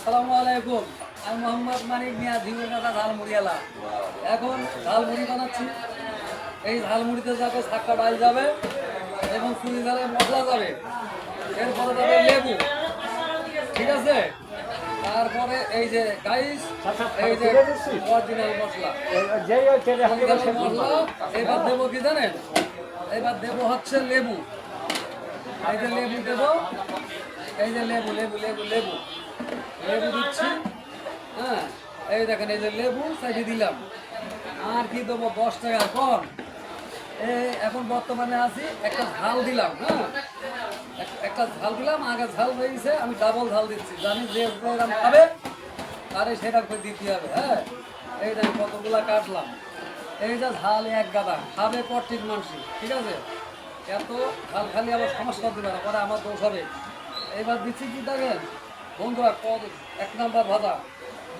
আসসালামু আলাইকুম। আমি মোহাম্মদ মানিক মিয়া জীবনদাতা ঝালমুড়িওয়ালা। এখন ঝালমুড়ি বানাচ্ছি। এই ঝালমুড়িতে যাবে ছাক্কা ডাল যাবে এবং চুরি ঝালের মশলা যাবে, এরপরে যাবে লেবু, ঠিক আছে। তারপরে এই যে গাইস, এই যে অরিজিনাল মশলা, মশলা এবার দেবো কি জানেন? এবার দেবো হচ্ছে লেবু। এই যে লেবু দেবো, এই যে লেবু লেবু লেবু লেবু লেবু দিচ্ছি। হ্যাঁ, এই দেখেন এই যে লেবু চাইতে দিলাম। আর কি দেবো? 10 টাকা কম। এই এখন বর্তমানে আছি, একটা ঝাল দিলাম। হ্যাঁ, একটা ঝাল দিলাম, আগে ঝাল হয়ে গেছে, আমি ডাবল ঝাল দিচ্ছি। জানি যে এরকম খাবে তারে সেটা করে দিতে হবে। হ্যাঁ, এই যে কতগুলা কাটলাম। এই যে ঝাল এক গাদা খাবে প্রত্যেক মানুষই, ঠিক আছে। এত ঝাল খালি আবার সমস্যা দিবে না, পরে আমার দোষ হবে। এবার দিচ্ছি কি দেখেন বন্ধুরা, কত 1 নাম্বার ভাজা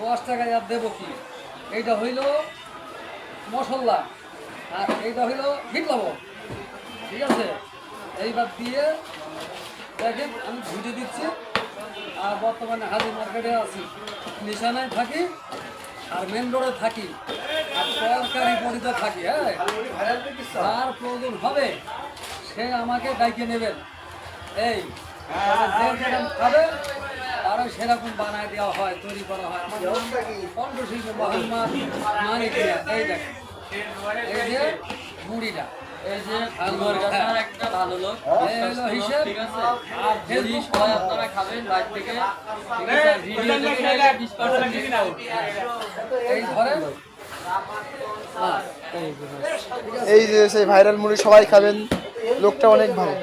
10 টাকায় আর দেবো কি? এইটা হইল মশলা আর এইটা হইল বিট লবণ, ঠিক আছে। এইবার দিয়ে দেখেন আমি ভুজে দিচ্ছি। আর বর্তমানে হাজির মার্কেটে আছি, নিশানায় থাকি আর মেন রোডে থাকি আর তরকারি পরিতে থাকি। হ্যাঁ, যার প্রয়োজন হবে সে আমাকে ডাইকে নেবেন। এই যে যেরকম খাবে আরো সেরকম বানায় দেওয়া হয়, তৈরি করা হয়। আমার নাম কণ্ঠশিল্পী মোহাম্মদ মানিক মিয়া। এই দেখেন এই যে মুড়িটা, এই যে একটা ভালো লোক হিসেব। আর ফেসবুক আপনারা খাবেন বাইরে থেকে, এই ধরেন। এই যে সেই ভাইরাল মুড়ি সবাই খাবেন, লোকটা অনেক ভালো।